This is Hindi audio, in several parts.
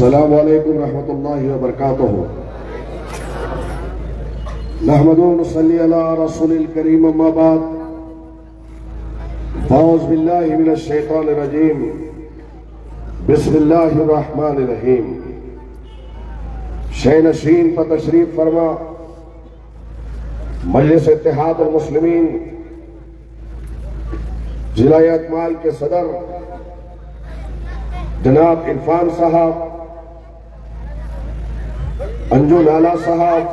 अस्सलामु अलैकुम रहमतुल्लाहि व बरकातुहू। नहमदुहु व नसल्ली अला रसूलिल करीम, अम्मा बाद। औज़ु बिल्लाहि मिनश शैतानिर रजीम। बिस्मिल्लाहिर रहमानिर रहीम। शे नशीन पर तशरीफ फरमा मजलिस इत्तेहादुल मुस्लिमीन जिला यकमाल के सदर जनाब इरफान साहब, अंजू लाला साहब,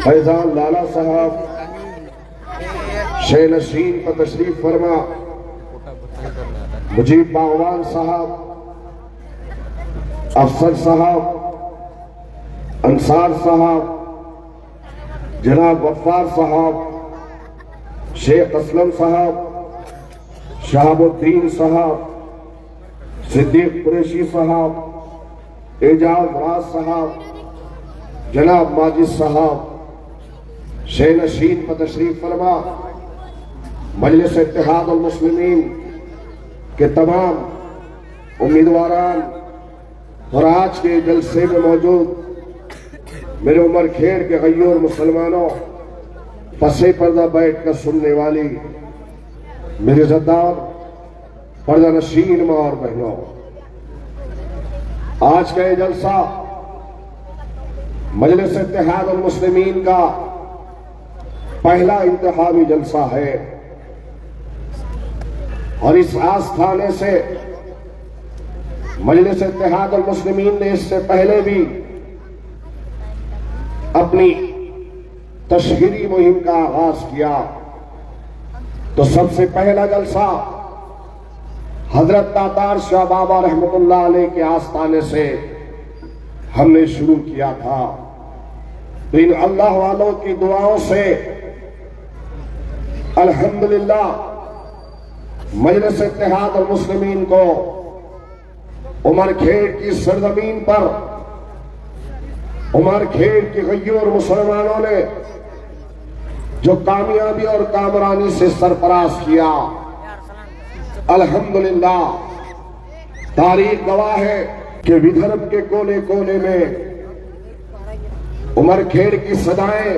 फैजान लाला साहब, शे नशीन पर तशरीफ फरमा मुजीब बागवान साहब, अफसर साहब, अंसार साहब, जनाब वफ़ार साहब, शेख असलम साहब, शहाबुद्दीन साहब, सिद्दीक कुरैशी साहब, एजाज राज साहब, जनाब माजिद साहब, शे नशीन पर तशरीफ फरमा मजलिस इत्तेहादुल मुस्लिमीन के तमाम उम्मीदवारान और आज के जलसे में मौजूद मेरे उमर खेड़ के गय्यूर मुसलमानों, पसे पर्दा बैठ कर सुनने वाली मेरे इज़्ज़तदार पर्दा नशीन माँ और बहनों, आज का ये जलसा मजलिस इत्तेहादुल मुस्लिमीन का पहला इंतखाबी जलसा है और इस आस्थाने से मजलिस इत्तेहादुल मुस्लिमीन ने इससे पहले भी अपनी तशहीरी मुहिम का आगाज किया। तो सबसे पहला जलसा हजरत तातार शाह बाबा रहमतुल्लाह अलैह के आस्थाने से हमने शुरू किया था। तो इन अल्लाह वालों की दुआओं से अल्हम्दुलिल्लाह मजलिस इत्तेहादुल मुस्लिमीन को उमर खेड़ की सरजमीन पर उमर खेड़ की गय्यूर मुसलमानों ने जो कामयाबी और कामरानी से सरफराज किया, अल्हम्दुलिल्लाह तारीख गवाह है कि विदर्भ के कोने कोने में उमर खेड़ की सदाएं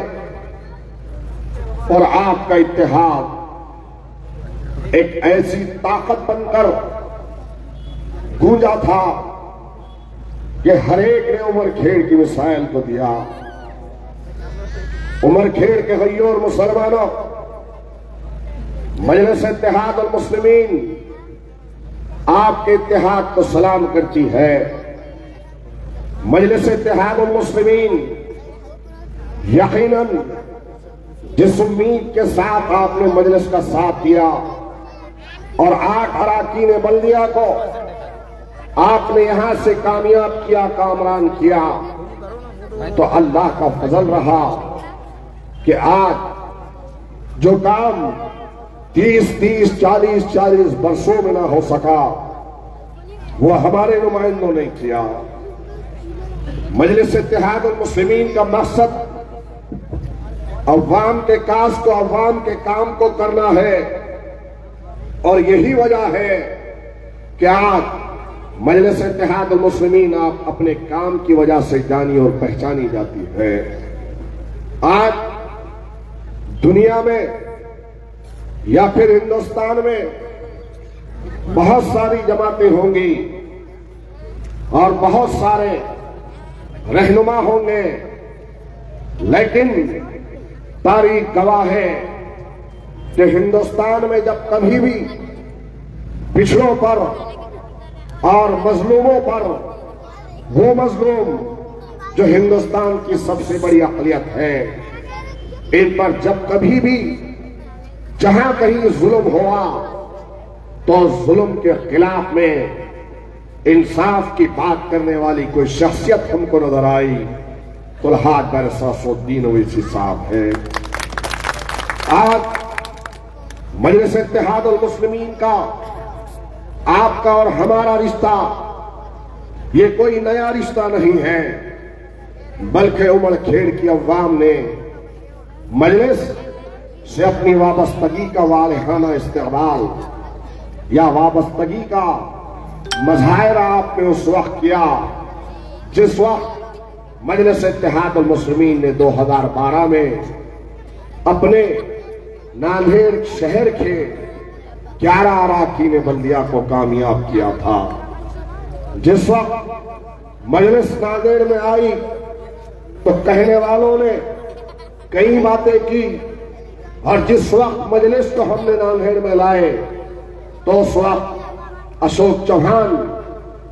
और आपका इत्तेहाद एक ऐसी ताकत बनकर गूंजा था कि हर एक ने उमर खेड़ की मिसाइल को दिया। उमर खेड़ के गय्यूर मुसलमानों, मजलिस इत्तेहादुल मुस्लिमीन आपके इत्तेहाद को सलाम करती है। मजलिस इत्तेहादुल मुस्लिमीन यकीनन जिस उम्मीद के साथ आपने मजलिस का साथ दिया और 8 अराकीन बल्दिया को आपने यहां से कामयाब किया, कामरान किया, तो अल्लाह का फजल रहा कि आज जो काम 30-30, 40-40 वर्षों में ना हो सका, वो हमारे नुमाइंदों ने किया। मजलिस इत्तेहादुल मुस्लिमीन का मकसद अवाम के काज को, अवाम के काम को करना है और यही वजह है कि आज मजलिस इत्तेहादुल मुस्लिमीन आप अपने काम की वजह से जानी और पहचानी जाती है। आज दुनिया में या फिर हिंदुस्तान में बहुत सारी जमातें होंगी और बहुत सारे रहनुमा होंगे, लेकिन तारीख गवाह है कि हिंदुस्तान में जब कभी भी पिछड़ों पर और मजलूमों पर, वो मजलूम जो हिंदुस्तान की सबसे बड़ी अक़लियत है, इन पर जब कभी भी जहां कहीं जुल्म हुआ तो जुल्म के खिलाफ में इंसाफ की बात करने वाली कोई शख्सियत हमको नजर आई तो हाथ बर सरासुद्दीन ओवैसी साहब है। आज मजलिस इत्तेहादुल मुस्लिमीन का आपका और हमारा रिश्ता ये कोई नया रिश्ता नहीं है, बल्कि उमर खेड़ की अवाम ने मजलिस से अपनी वाबस्तगी का वालहाना इस्तेमाल या वाबस्तगी का मुजाहिरा आपने उस वक्त किया जिस वक्त मजलिस इत्तेहाद उल मुस्लिमीन ने 2012 में अपने नांदेड़ शहर के 11 अरकान बल्दिया को कामयाब किया था। जिस वक्त मजलिस नांदेड़ में आई तो कहने वालों ने कई बातें की, और जिस वक्त मजलिस को हमने नांदेड़ में लाए तो उस वक्त अशोक चौहान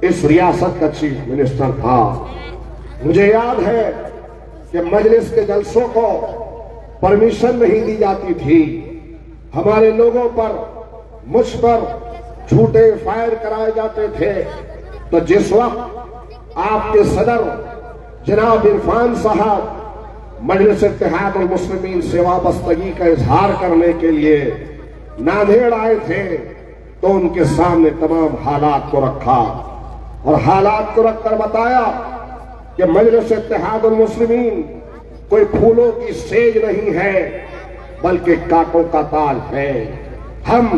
इस रियासत का चीफ मिनिस्टर था। मुझे याद है कि मजलिस के जलसों को परमिशन नहीं दी जाती थी। हमारे लोगों पर, मुझ पर झूठे फायर कराए जाते थे। तो जिस वक्त आपके सदर जनाब इरफान साहब मजलिस इत्तेहाद उल मुस्लिमीन से वाबस्तगी का इजहार करने के लिए नांदेड़ आए थे तो उनके सामने तमाम हालात को रखा और हालात को रखकर बताया कि मजलिस इत्तेहाद उल मुस्लिमीन कोई फूलों की सेज नहीं है बल्कि कांटों का ताज है। हम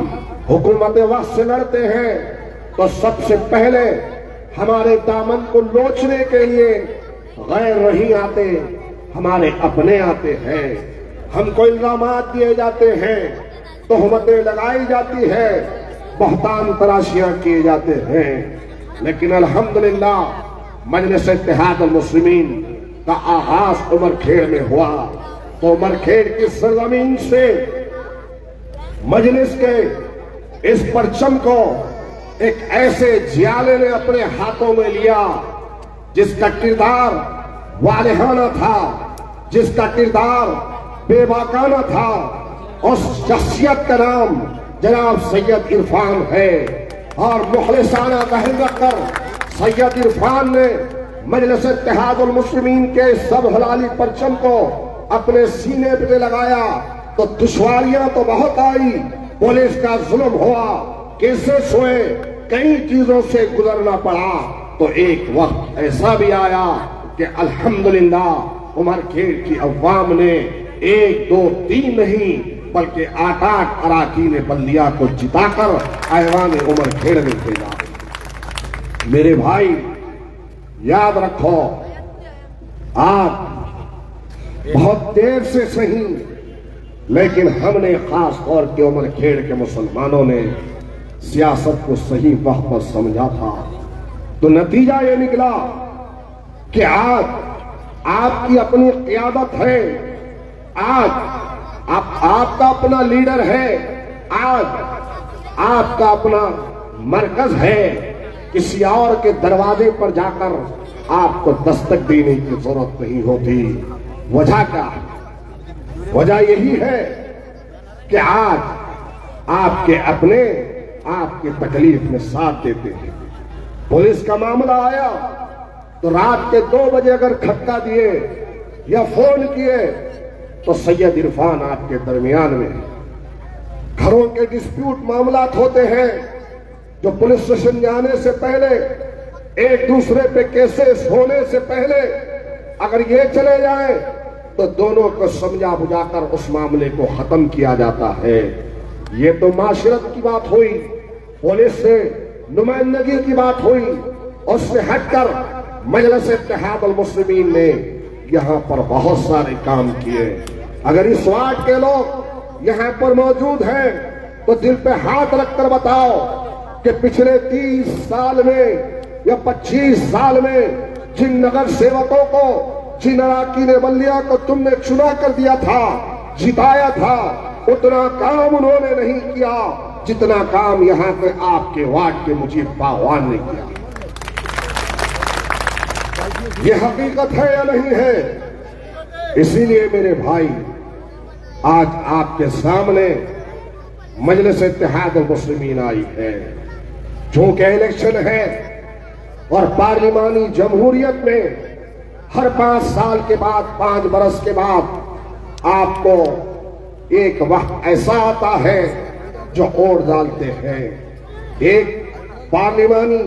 हुकूमत वक्त से लड़ते हैं तो सबसे पहले हमारे दामन को लोचने के लिए गैर नहीं आते, हमारे अपने आते हैं। हमको इल्जामात दिए जाते हैं, तोहमतें लगाई जाती है, बहतान तराशियां किए जाते हैं। लेकिन अल्हम्दुलिल्लाह मजलिस इत्तेहाद उल मुस्लिमीन का आगाज उमरखेड़ में हुआ तो उमरखेड़ की सरजमीन से मजलिस के इस परचम को एक ऐसे जियाले ने अपने हाथों में लिया जिसका किरदार वालिहाना था, जिसका किरदार बेबाकाना था। उस शख्सियत का नाम जनाब सैयद इरफान है और मुखलिसाना कहन रखकर सैयद इरफान ने मजलिस इत्तेहाद उल मुस्लिमीन के सब हलाली परचम को अपने सीने पे लगाया तो दुश्वारियां तो बहुत आई, पुलिस का जुल्म हुआ, केसेस हुए, कई चीजों से गुजरना पड़ा। तो एक वक्त ऐसा भी आया कि अल्हम्दुलिल्लाह उमरखेड़ की अवाम ने 1, 2, 3 नहीं बल्कि 8 अरकान बल्दिया को जिताकर ऐवान उमरखेड़ में भेजा। मेरे भाई याद रखो, आज बहुत देर से सही लेकिन हमने खास तौर के उमरखेड़ के मुसलमानों ने सियासत को सही वक्त पर समझा था। तो नतीजा ये निकला कि आज आपकी अपनी क़ियादत है, आज आपका अपना लीडर है, आज आपका अपना मरकज है। किसी और के दरवाजे पर जाकर आपको दस्तक देने की जरूरत नहीं होती। वजह क्या है? वजह यही है कि आज आपके अपने आपकी तकलीफ में साथ देते हैं। पुलिस का मामला आया तो रात के 2 बजे अगर खटका दिए या फोन किए तो सैयद इरफान आपके दरमियान में। घरों के डिस्प्यूट मामलात होते हैं जो पुलिस स्टेशन जाने से पहले, एक दूसरे पे केसेस होने से पहले अगर ये चले जाए तो दोनों को समझा बुझाकर उस मामले को खत्म किया जाता है। ये तो माशरत की बात हुई, पुलिस से नुमाइंदगी की बात हुई। उससे हटकर मजलिस इत्तेहाद उल मुस्लिमीन ने यहाँ पर बहुत सारे काम किए। अगर इस वार्ड के लोग यहाँ पर मौजूद हैं तो दिल पे हाथ रखकर बताओ कि पिछले 30 साल में या 25 साल में जिन नगर सेवकों को, जिन अरकान बल्दिया को तुमने चुना कर दिया था, जिताया था, उतना काम उन्होंने नहीं किया जितना काम यहाँ पे आपके वार्ड के मुजीब पाहवान ने किया। ये हकीकत है या नहीं है? इसीलिए मेरे भाई आज आपके सामने मजलिस इत्तेहाद उल मुस्लिमीन आई है। चूंकि इलेक्शन है और पार्लिमानी जमहूरियत में हर 5 साल के बाद, 5 बरस के बाद आपको एक वक्त ऐसा आता है जो ओढ़ डालते हैं। एक पार्लिमानी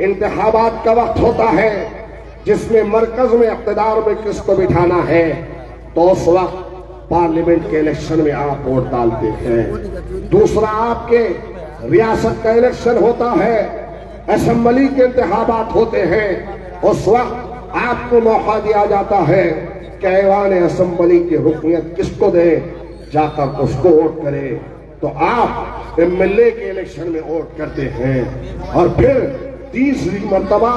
इंतखाबात का वक्त होता है जिसमें मरकज में इक़्तिदार में किसको बिठाना है, तो उस वक्त पार्लियामेंट के इलेक्शन में आप वोट डालते हैं। दूसरा आपके रियासत का इलेक्शन होता है असेंबली के इंतखाबात होते हैं, उस वक्त आपको मौका दिया जाता है कि ऐवान असेंबली की रुकनियत किसको दे, जाकर उसको वोट करे। तो आप एमएलए के इलेक्शन में वोट करते हैं और फिर तीसरी मर्तबा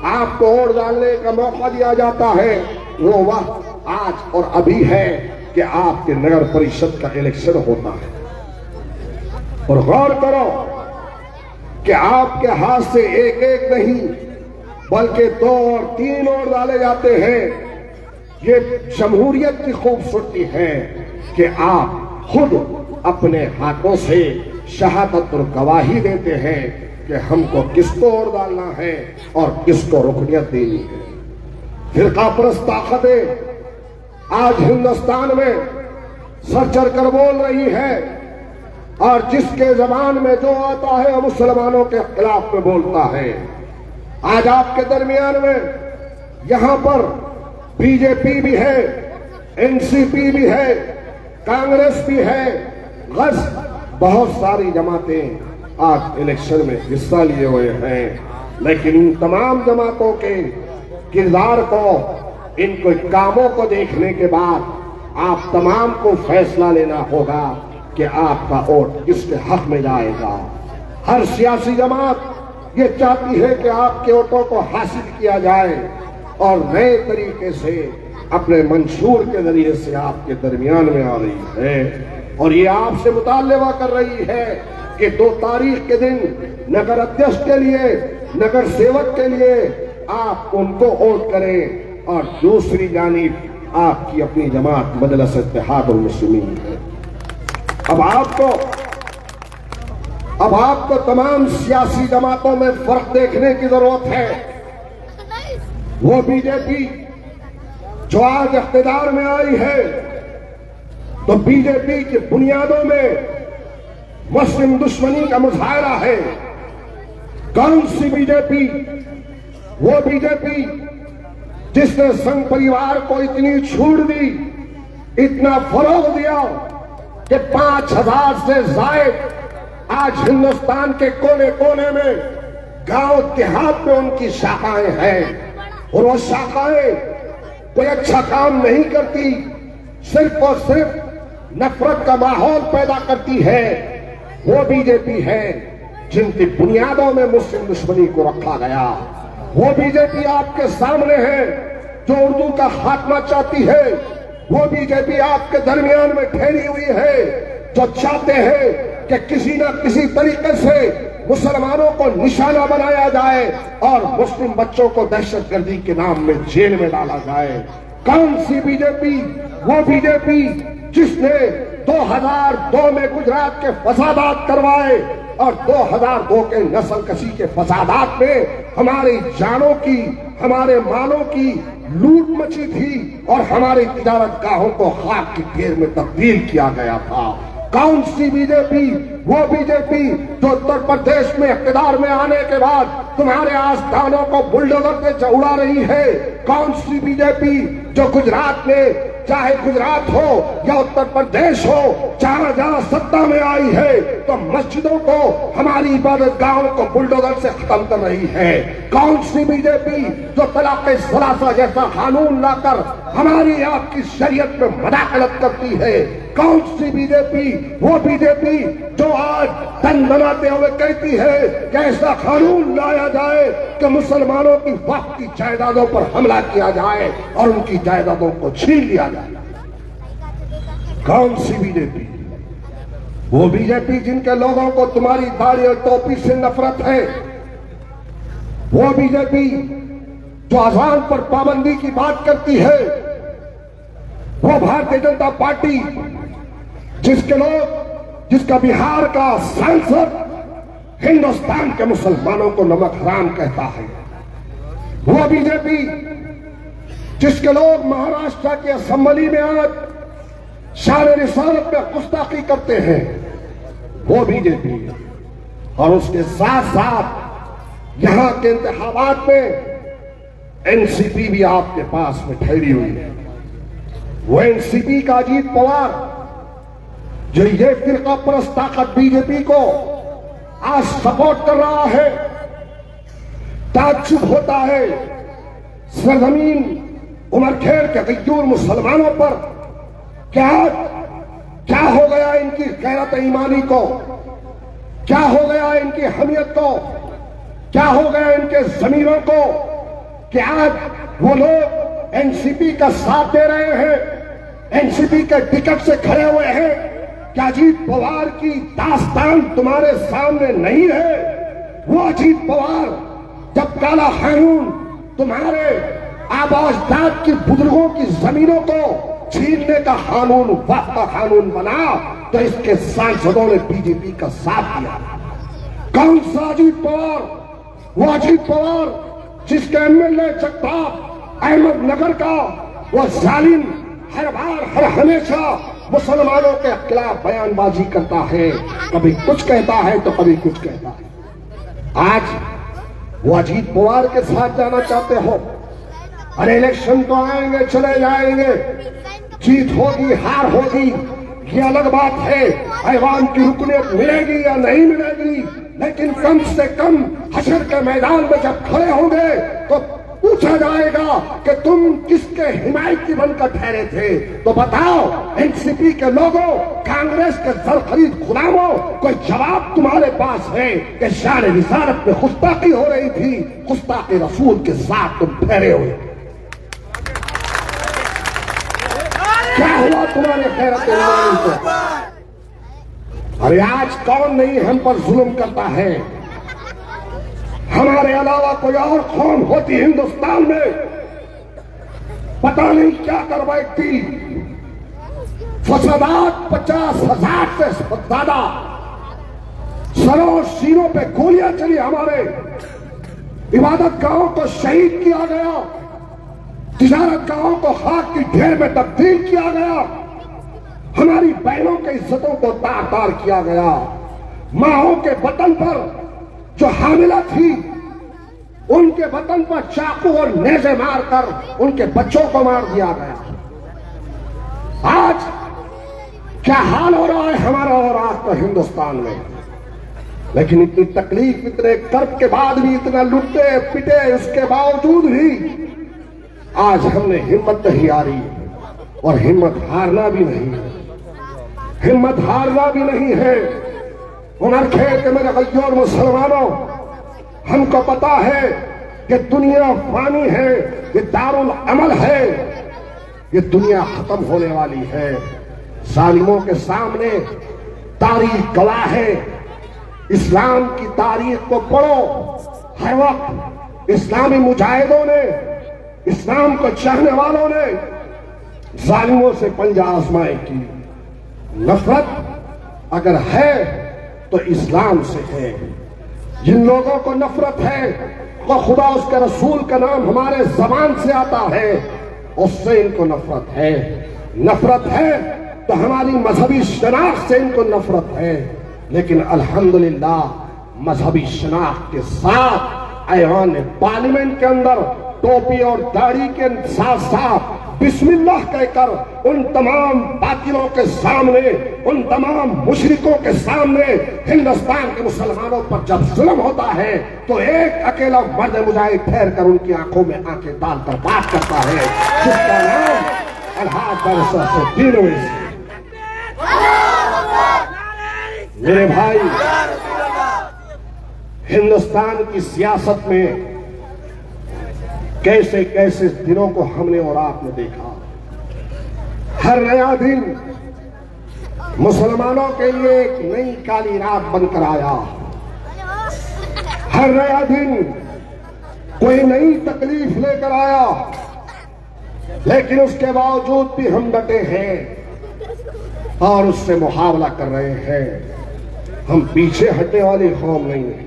आपको वोट डालने का मौका दिया जाता है। वो वक्त आज और अभी है कि आपके नगर परिषद का इलेक्शन होता है। और गौर करो कि आपके हाथ से एक एक नहीं बल्कि 2 और 3 वोट डाले जाते हैं। ये जमहूरियत की खूबसूरती है कि आप खुद अपने हाथों से शहादत और गवाही देते हैं कि हमको किसको वोट डालना है और किसको रुकनियत देनी है। फिरका परस्त ताकतें आज हिंदुस्तान में सर चढ़कर बोल रही है और जिसके जबान में जो आता है वो मुसलमानों के खिलाफ में बोलता है। आज आपके दरमियान में यहां पर बीजेपी भी है, एनसीपी भी है, कांग्रेस भी है, बस बहुत सारी जमातें आज इलेक्शन में हिस्सा लिए हुए हैं। लेकिन इन तमाम जमातों के किरदार को, इनको कामों को देखने के बाद आप तमाम को फैसला लेना होगा कि आपका वोट किसके हक में जाएगा। हर सियासी जमात ये चाहती है कि आपके वोटों को हासिल किया जाए और नए तरीके से अपने मंशूर के जरिए से आपके दरमियान में आ रही है। और ये आपसे मुतालबा कर रही है कि 2 तारीख के दिन नगर अध्यक्ष के लिए, नगर सेवक के लिए आप उनको वोट करें और दूसरी जानिब आपकी अपनी जमात मजलिस इत्तेहादुल मुस्लिमीन है। अब आपको तमाम सियासी जमातों में फर्क देखने की जरूरत है। वो बीजेपी जो आज इख्तिदार में आई है तो बीजेपी की बुनियादों में मुस्लिम दुश्मनी का मुजाहरा है। कौन सी बीजेपी? वो बीजेपी जिसने संघ परिवार को इतनी छूट दी, इतना फरोग दिया कि 5000 से जायद आज हिंदुस्तान के कोने कोने में, गांव देहात में उनकी शाखाएं हैं। और वो शाखाएं कोई अच्छा काम नहीं करती, सिर्फ और सिर्फ नफरत का माहौल पैदा करती है। वो बीजेपी है जिनकी बुनियादों में मुस्लिम दुश्मनी को रखा गया। वो बीजेपी आपके सामने है जो उर्दू का खात्मा चाहती है। वो बीजेपी आपके दरमियान में ठहरी हुई है जो चाहते हैं कि किसी न किसी तरीके से मुसलमानों को निशाना बनाया जाए और मुस्लिम बच्चों को दहशतगर्दी के नाम में जेल में डाला जाए। कौन सी बीजेपी? वो बीजेपी जिसने 2002 में गुजरात के फसादात करवाए और 2002 के नस्ल कशी के फसादात में हमारी जानों की, हमारे मालों की लूट मची थी और हमारी तिजारत गाहों को खाक की ढेर में तब्दील किया गया था। कौन सी बीजेपी? वो बीजेपी जो उत्तर प्रदेश में इख्तिदार में आने के बाद तुम्हारे आस्थानों को बुलडोजर से उड़ा रही है। कौन सी बीजेपी जो गुजरात में, चाहे गुजरात हो या उत्तर प्रदेश हो, जहां जहां सत्ता में आई है तो मस्जिदों को, हमारी इबादत गाहों को बुलडोजर से खत्म कर रही है। कौन सी बीजेपी जो तलाक़ सलासा जैसा कानून लाकर हमारी आपकी शरीयत में मदाखलत करती है? कौन सी बीजेपी? वो बीजेपी जो आज तन बनाते हुए कहती है कि ऐसा कानून लाया जाए कि मुसलमानों की वक्फ की जायदादों पर हमला किया जाए और उनकी जायदादों को छीन लिया जाए। कौन सी बीजेपी? वो बीजेपी जिनके लोगों को तुम्हारी दाढ़ी और टोपी से नफरत है। वो बीजेपी जो अजान पर पाबंदी की बात करती है। वो भारतीय जनता पार्टी जिसके लोग, जिसका बिहार का सांसद हिंदुस्तान के मुसलमानों को नमक हराम कहता है। वो बीजेपी जिसके लोग महाराष्ट्र की असेंबली में आज शान रिसालत में गुस्ताखी करते हैं। वो बीजेपी और उसके साथ साथ यहां के इंतखाबात में एनसीपी भी आपके पास में ठहरी हुई है। वो एनसीपी का अजीत पवार जो ये फिरका परस्त ताकत बीजेपी को आज सपोर्ट कर रहा है, ताज्जुब होता है सरजमीन उमरखेड़ के गय्यूर मुसलमानों पर। क्या क्या हो गया इनकी गैरत ईमानी को, क्या हो गया इनकी हमियत को, क्या हो गया इनके जमीरों को कि आज वो लोग एनसीपी का साथ दे रहे हैं, एनसीपी के टिकट से खड़े हुए हैं। क्या अजीत पवार की दास्तान तुम्हारे सामने नहीं है? वो अजीत पवार जब काला कानून तुम्हारे आबाजदाद की बुजुर्गों की जमीनों को छीनने का कानून, वक्त का कानून बना, तो इसके सांसदों ने बीजेपी का साथ दिया। कौन सा अजीत पवार? वो अजीत पवार जिसके एमएलए जगताप अहमदनगर का वो जालिम हर बार हर हमेशा मुसलमानों के खिलाफ बयानबाजी करता है, कभी कुछ कहता है तो कभी कुछ कहता है। आज वो अजीत पवार के साथ जाना चाहते हो? अरे इलेक्शन तो आएंगे चले जाएंगे, जीत होगी हार होगी ये अलग बात है, ऐवान की रुकनीत मिलेगी या नहीं मिलेगी, लेकिन कम से कम हशर के मैदान में जब खड़े होंगे तो पूछा जाएगा कि तुम किसके हिमायती बनकर ठहरे थे। तो बताओ एनसीपी के लोगों, कांग्रेस के सरखरीद गुलामों, कोई जवाब तुम्हारे पास है कि शान रिसालत में गुस्ताखी हो रही थी, गुस्ताखी रसूल के साथ तुम ठहरे हुए? क्या हुआ तुम्हारे गैरत ईमानी को? अरे आज कौन नहीं हम पर जुल्म करता है? हमारे अलावा कोई और कौन होती हिंदुस्तान में पता नहीं क्या कर बैठती। फसादात 50,000 से ज्यादा, सरों सीनों पे गोलियां चली, हमारे इबादत गाहों को शहीद किया गया, तिजारत गाहों को खाक की ढेर में तब्दील किया गया, हमारी बहनों की इज्जतों को तार तार किया गया, माओं के वतन पर जो हामिला थी उनके वतन पर चाकू और नेज़े मारकर उनके बच्चों को मार दिया गया। आज क्या हाल हो रहा है हमारा और आपका हिंदुस्तान में? लेकिन इतनी तकलीफ, इतने कर्ब के बाद भी, इतना लुटे पिटे, इसके बावजूद भी आज हमने हिम्मत नहीं हारी और हिम्मत हारना भी नहीं है, हिम्मत हारना भी नहीं है। उमरखेड़ के मेरे गय्यूर मुसलमानों, हमको पता है कि दुनिया फानी है, ये दारुल अमल है, ये दुनिया खत्म होने वाली है। जालिमों के सामने तारीख गवाह है। इस्लाम की तारीख को पढ़ो, हर वक्त इस्लामी मुजाहिदों ने, इस्लाम को चाहने वालों ने जालिमों से पंजा आजमाई की। नफरत अगर है तो इस्लाम से है। जिन लोगों को नफरत है तो खुदा उसके रसूल का नाम हमारे जबान से आता है, उससे इनको नफरत है। नफरत है तो हमारी मजहबी शनाख्त से इनको नफरत है। लेकिन अल्हम्दुलिल्लाह मजहबी शनाख्त के साथ ऐवान पार्लियामेंट के अंदर टोपी और दाढ़ी के साथ साथ बिस्मिल्लाह कहकर उन तमाम बातिलों के सामने, उन तमाम मुशरिकों के सामने हिंदुस्तान के मुसलमानों पर जब जुल्म होता है तो एक अकेला मर्द मुजाहिद ठहर कर उनकी आंखों में आंखें डालकर बात करता है, जिसका नाम अल्लाह। मेरे भाई, हिंदुस्तान की सियासत में कैसे कैसे दिनों को हमने और आपने देखा। हर नया दिन मुसलमानों के लिए एक नई काली रात बनकर आया। हर नया दिन कोई नई तकलीफ लेकर आया, लेकिन उसके बावजूद भी हम डटे हैं और उससे मुकाबला कर रहे हैं। हम पीछे हटने वाली कौम नहीं है।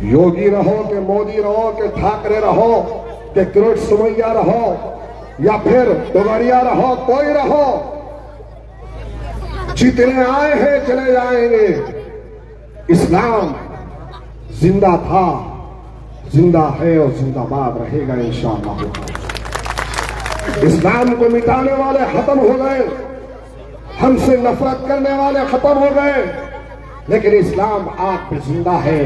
योगी रहो कि मोदी रहो कि ठाकरे रहो कि किरोट सुमैया रहो या फिर डोगरिया रहो, कोई रहो, जितने आए हैं चले जाएंगे। इस्लाम जिंदा था, जिंदा है और जिंदाबाद रहेगा इंशाअल्लाह। इस्लाम को मिटाने वाले खत्म हो गए, हमसे नफरत करने वाले खत्म हो गए, लेकिन इस्लाम आप पे जिंदा है।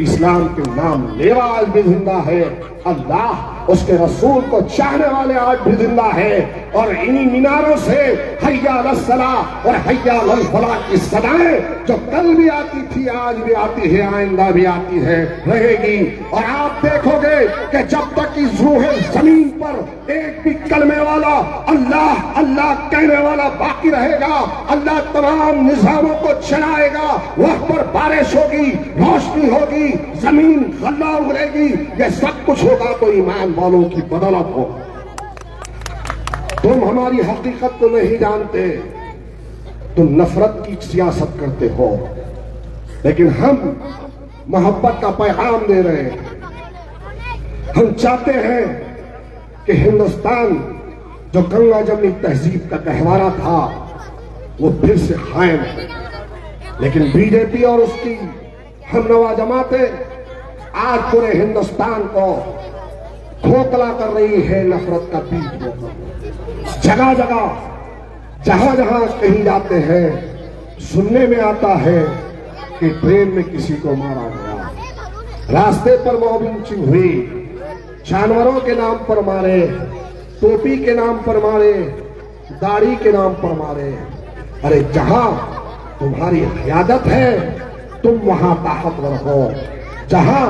इस्लाम के नाम लेवा आज भी जिंदा है, अल्लाह उसके रसूल को चाहने वाले आज भी जिंदा है। और इन्हीं मीनारों से हय्या अलस सलाह और हय्या अल फलाह की सदाएं जो कल भी आती थी, आज भी आती है, आइंदा भी आती है, रहेगी। और आप देखोगे कि जब तक इस रूह जमीन पर एक भी कलमे वाला अल्लाह अल्लाह कहने वाला बाकी रहेगा, अल्लाह तमाम निजामों को चलाएगा। वक्त पर बारिश होगी, रोशनी होगी, जमीन गल्ला उगलेगी, ये सब कुछ होगा तो ईमान वालों की बदौलत हो। तुम हमारी हकीकत को नहीं जानते, तुम नफरत की सियासत करते हो, लेकिन हम मोहब्बत का पैगाम दे रहे हैं। हम चाहते हैं कि हिंदुस्तान जो गंगा जमनी तहजीब का गहवारा था वो फिर से कायम है। लेकिन बीजेपी और उसकी हमनवा जमातें आज पूरे हिंदुस्तान को खोखला कर रही है नफरत का बीज बोकर। जगह जगह जहां जहां कहीं जाते हैं सुनने में आता है कि ट्रेन में किसी को मारा गया, रास्ते पर मॉब लिंचिंग हुई, जानवरों के नाम पर मारे, टोपी के नाम पर मारे, दाढ़ी के नाम पर मारे। अरे जहां तुम्हारी क़यादत है तुम वहां ताकतवर हो, जहां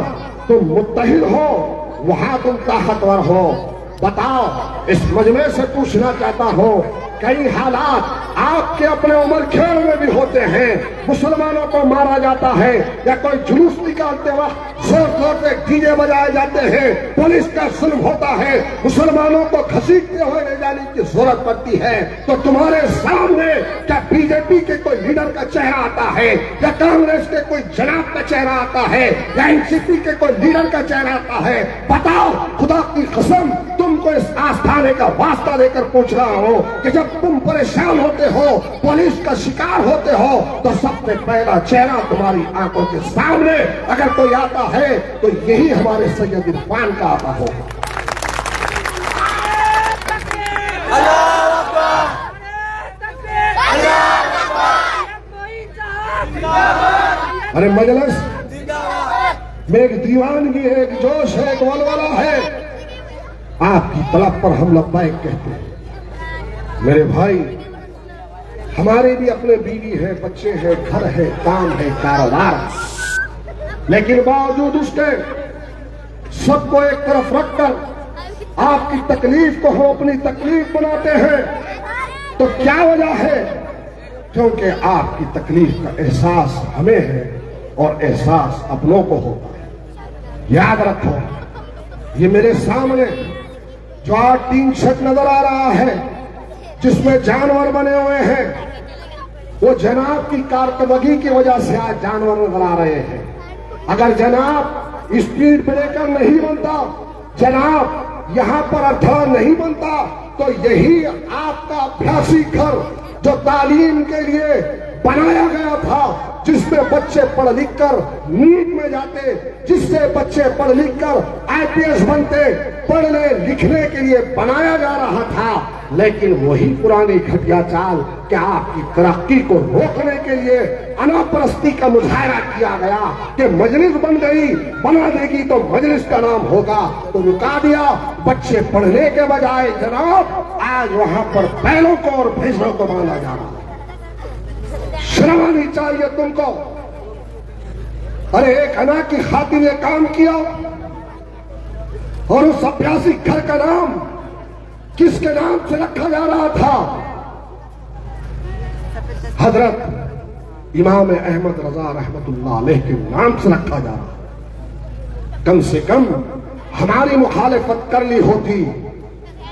तुम मुत्तहिद हो वहां तुम ताकतवर हो। बताओ, इस मजमे से पूछना चाहता हूं, कई हालात आपके अपने उम्र खेल में भी होते हैं। मुसलमानों को मारा जाता है या कोई जुलूस निकालते वक्त जोर जोर से डीजे बजाए जाते हैं, पुलिस का जुल्म होता है, मुसलमानों को घसीटते हुए ले जाने की जरूरत पड़ती है, तो तुम्हारे सामने क्या बीजेपी के कोई लीडर का चेहरा आता है या कांग्रेस के कोई जनाब का चेहरा आता है या एनसीपी के कोई लीडर का चेहरा आता है? बताओ, खुदा की कसम तुमको इस आस्थाने का वास्ता देकर पूछ रहा हूं कि जब तुम परेशान होते हो, पुलिस का शिकार होते हो, तो सबसे पहला चेहरा तुम्हारी आंखों के सामने अगर कोई आता है तो यही हमारे सैयद इरफान का आता होगा। अरे मजलिस में एक दीवानगी है, एक जोश है, एक वलवला है। आपकी तलब पर हम लब्बैक कहते हैं। मेरे भाई, हमारे भी अपने बीवी है, बच्चे हैं, घर है, काम है, कारोबार, लेकिन बावजूद उसके सबको एक तरफ रखकर आपकी तकलीफ को हम अपनी तकलीफ बनाते हैं। तो क्या वजह है? क्योंकि आपकी तकलीफ का एहसास हमें है और एहसास अपनों को होता है। याद रखो, ये मेरे सामने जो आज टीन शेड नजर आ रहा है जिसमें जानवर बने हुए हैं, वो जनाब की कारकर्दगी की वजह से आज जानवर नजर आ रहे हैं। अगर जनाब स्पीड ब्रेकर नहीं बनता, जनाब यहां पर अड्डा नहीं बनता, तो यही आपका अभ्यासी घर जो तालीम के लिए बनाया गया था, जिसमें बच्चे पढ़ लिख कर नीट में जाते, जिससे बच्चे पढ़ लिख कर आईपीएस बनते, पढ़ने लिखने के लिए बनाया जा रहा था। लेकिन वही पुरानी घटिया चाल कि आपकी तरक्की को रोकने के लिए अनापरस्ती का मुजाहरा किया गया कि मजलिस बन गई, बना देगी तो मजलिस का नाम होगा, तो रुका दिया। बच्चे पढ़ने के बजाय जनाब आज वहां पर बैलों को और भैंसों को बांधा जा रहा है। शर्म आनी चाहिए तुमको। अरे एक अना की खातिर ये काम किया, और उस अभ्यासी घर का नाम किसके नाम से रखा जा रहा था? हजरत इमाम अहमद रजा रहमतुल्लाह अलैह के नाम से रखा जा रहा। कम से कम हमारी मुखालिफत कर ली होती,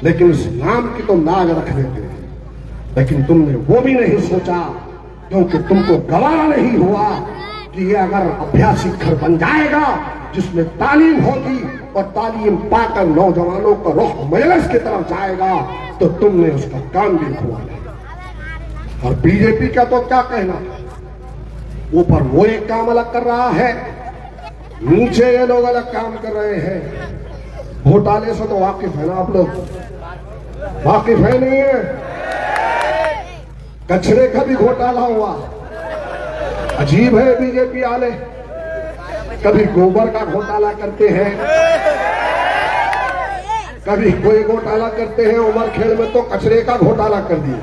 लेकिन उस नाम की तो लाज रख देते। लेकिन तुमने वो भी नहीं सोचा, क्योंकि तुमको गवारा नहीं हुआ कि ये अगर अभ्यासी घर बन जाएगा जिसमें तालीम होगी और तालीम पाकर नौजवानों का रुख मजलिस की तरफ जाएगा, तो तुमने उसका काम भी हुआ नहीं। और बीजेपी का तो क्या कहना, ऊपर वो एक काम अलग कर रहा है, नीचे ये लोग अलग काम कर रहे हैं। घोटाले से तो वाकिफ है ना आप लोग? वाकिफ है नहीं है? कचरे का भी घोटाला हुआ, अजीब है बीजेपी वाले। कभी गोबर का घोटाला करते हैं, कभी कोई घोटाला करते हैं। उमरखेड़ में तो कचरे का घोटाला कर दिया।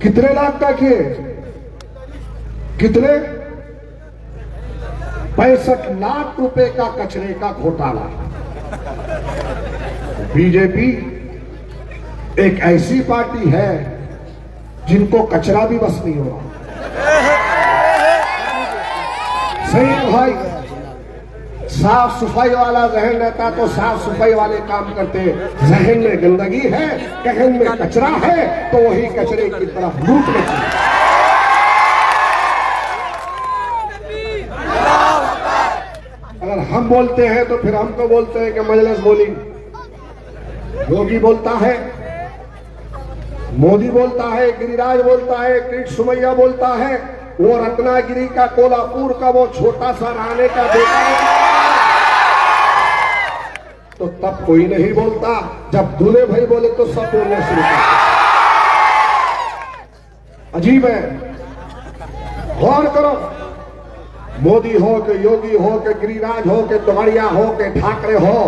कितने लाख का किए? कितने? 65 लाख रुपए का कचरे का घोटाला। बीजेपी एक ऐसी पार्टी है जिनको कचरा भी बस नहीं हो रहा। सही है भाई, साफ सफाई वाला जहन रहता तो साफ सफाई वाले काम करते। जहन में गंदगी है, कहन में कचरा है, तो वही कचरे की तरफ लूट लेते। अगर हम बोलते हैं तो फिर हमको बोलते हैं कि मजलिस बोली। योगी बोलता है, मोदी बोलता है, गिरिराज बोलता है, किरीट सुमैया बोलता है, वो रत्नागिरी का, कोल्हापुर का वो छोटा सा राणे का बेटा तो तब कोई नहीं बोलता। जब दूल्हे भाई बोले तो सब बोलने शुरू करते। अजीब है। गौर करो, मोदी हो कि योगी हो कि गिरिराज हो कि तोमरिया हो कि ठाकरे हो,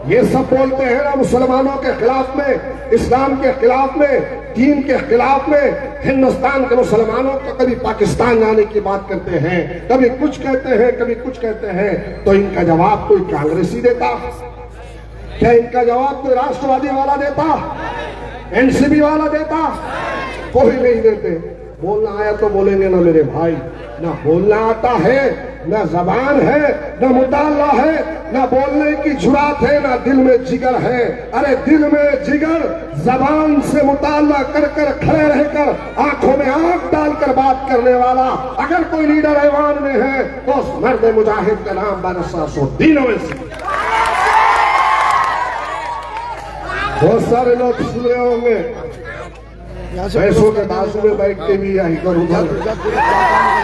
ये सब बोलते हैं ना मुसलमानों के खिलाफ में, इस्लाम के खिलाफ में, दीन के खिलाफ में। हिंदुस्तान के मुसलमानों को कभी पाकिस्तान जाने की बात करते हैं, कभी कुछ कहते हैं, कभी कुछ कहते हैं। तो इनका जवाब कोई कांग्रेसी देता? क्या इनका जवाब कोई राष्ट्रवादी वाला देता? एनसीपी वाला देता? कोई नहीं देते। बोलना आया तो बोलेंगे ना मेरे भाई। ना बोलना आता है, ना जबान है, ना मुताला है, ना बोलने की जुरात है, ना दिल में जिगर है। अरे दिल में जिगर, जबान से मुताला कर कर खड़े रहकर आंखों में आंख डालकर बात करने वाला अगर कोई लीडर ऐवान में है तो उस मर्द मुजाहिद का नाम बादशाह ओवैसी। बहुत सारे लोग सुन रहे होंगे, पैसों के बाजू में बैठ के भी यही कर उधर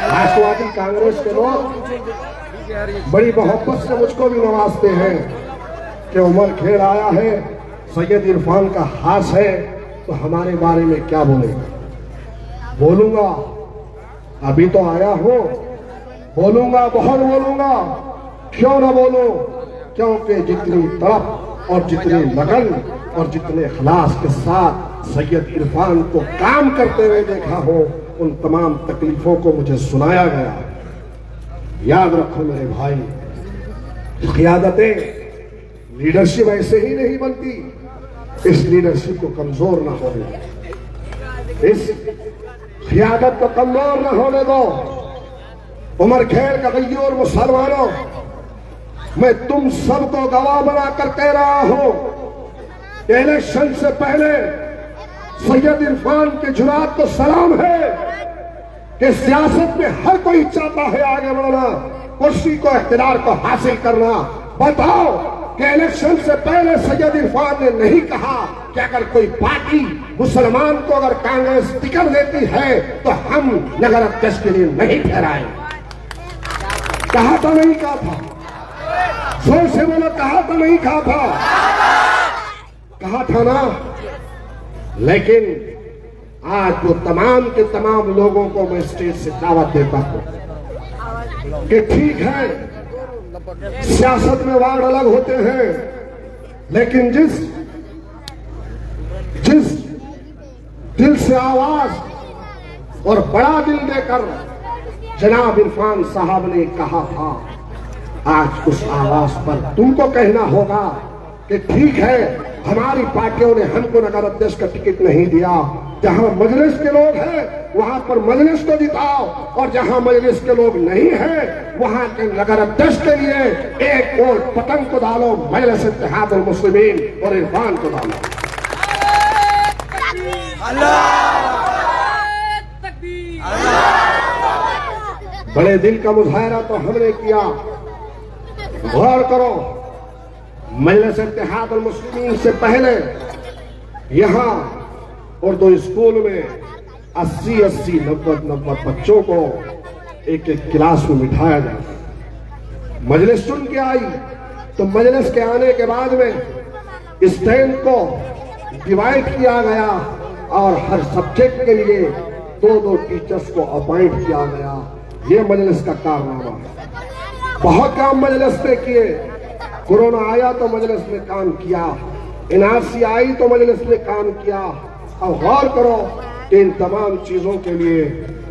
राष्ट्रवादी कांग्रेस के लोग बड़ी मोहब्बत से मुझको भी नवाजते हैं कि उमरखेड़ आया है, सैयद इरफान का हास है, तो हमारे बारे में क्या बोलेगा? बोलूंगा, अभी तो आया हूं, बोलूंगा, बहुत बोलूंगा। क्यों ना बोलूं? क्योंकि जितनी तड़प और जितनी लगन और जितने इखलास के साथ सैयद इरफान को काम करते हुए देखा हो, उन तमाम तकलीफों को मुझे सुनाया गया। याद रखो मेरे भाई, क़ियादतें, लीडरशिप ऐसे ही नहीं बनती। इस लीडरशिप को कमजोर ना होने दो, इस क़ियादत को कमजोर ना होने दो। उमरखेड़ का गय्यूर मुसलमानों, मैं तुम सबको गवाह बनाकर कह रहा हूं, इलेक्शन से पहले सैयद इरफान के जुरात को सलाम है कि सियासत में हर कोई चाहता है आगे बढ़ना, कुर्सी को, इख्तियार को हासिल करना। बताओ कि इलेक्शन से पहले सैयद इरफान ने नहीं कहा कि अगर कोई पार्टी मुसलमान को अगर कांग्रेस टिकट देती है तो हम नगर अध्यक्ष के लिए नहीं ठहराए। कहा तो नहीं कहा था? जोर से बोलो, कहा तो नहीं कहा था? कहा था ना। लेकिन आज वो तमाम के तमाम लोगों को मैं स्टेज से दावत देता हूं कि ठीक है, सियासत में वार्ड अलग होते हैं, लेकिन जिस दिल से आवाज और बड़ा दिल देकर जनाब इरफान साहब ने कहा था, आज उस आवाज पर तुमको कहना होगा कि ठीक है, हमारी पार्टियों ने हमको नगर अध्यक्ष का टिकट नहीं दिया। जहां मजलिस के लोग हैं वहां पर मजलिस को जिताओ, और जहां मजलिस के लोग नहीं हैं वहां के नगर अध्यक्ष के लिए एक वोट पतंग को डालो, मजलिस इत्तेहादुल मुस्लिमीन और इरफान को डालो। बड़े दिल का मुजाहरा तो हमने किया। गौर करो, मजलिस इत्तेहादुल मुस्लिमीन से पहले यहां उर्दू स्कूल में 80-80, 90-90 बच्चों को एक एक क्लास में बिठाया जाता। मजलिस चुन के आई तो मजलिस के आने के बाद में स्टैंड को डिवाइड किया गया और हर सब्जेक्ट के लिए 2-2 टीचर्स को अपॉइंट किया गया। ये मजलिस का कारनामा है। बहुत काम मजलिस ने किए। कोरोना आया तो मजलिस ने काम किया, एनआरसी आई तो मजलिस ने काम किया। अब गौर करो कि इन तमाम चीजों के लिए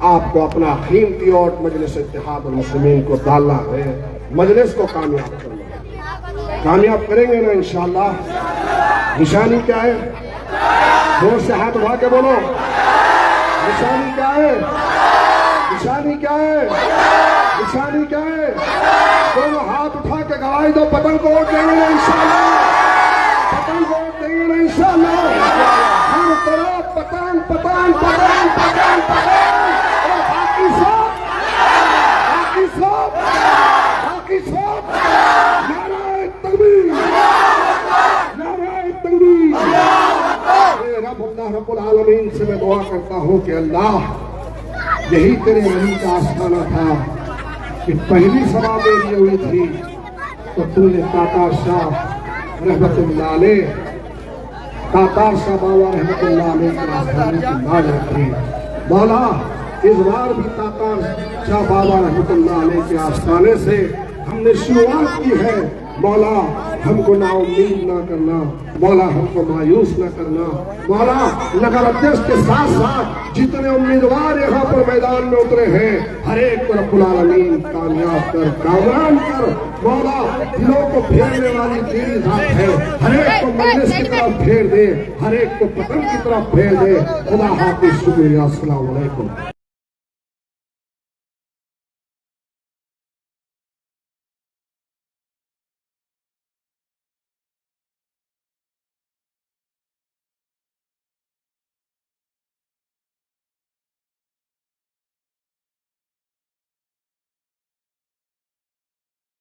आपको अपना कीमती वोट मजलिस इत्तेहाद उल मुस्लिमीन को डालना है, मजलिस को कामयाब करना है। कामयाब करेंगे ना इंशाअल्लाह। निशानी क्या है? जोर से हाथ उठा के बोलो, निशानी क्या है? निशानी क्या है? निशानी क्या है? दोनों हाथ उठा के गवाही दो, पतंग को वोट देंगे ना इंशाअल्लाह। पतंग को वोट देंगे ना इंशाअल्लाह। हर तरफ पतंग पतंग पतंग पतंग पतंग। और बाकी सब नारे तकबीर, नारे तकबीर। अल्लाह रब्बुल आलमीन से मैं दुआ करता हूँ कि अल्लाह, यही तेरे वली का आस्थाना था कि पहली सभा मेरी हुई थी तो तूने तातार शाह रहमतुल्लाह अलैह, तातार शाह बाबा रहमतुल्लाह अलैह के आस्थाने की नाज रखी। मौला, इस बार भी तातार शाह बाबा रहमतुल्लाह अलैह के आस्थाने से हमने शुरुआत की है। मौला, हमको नाउम्मीद ना करना, मौला हमको मायूस ना करना। मौला, नगर अध्यक्ष के साथ साथ जितने उम्मीदवार यहाँ पर मैदान में उतरे हैं, हर एक को रब्बुल आलमीन कामयाब कर, कामयाब कर। मौला, दिलों को फेरने वाली तेरी जात है, हर एक को मजलिस की तरफ फेर दे, हर एक को पतंग की तरफ फेर दे। खुदा हाफिज, शुक्रिया, अस्सलाम वालेकुम।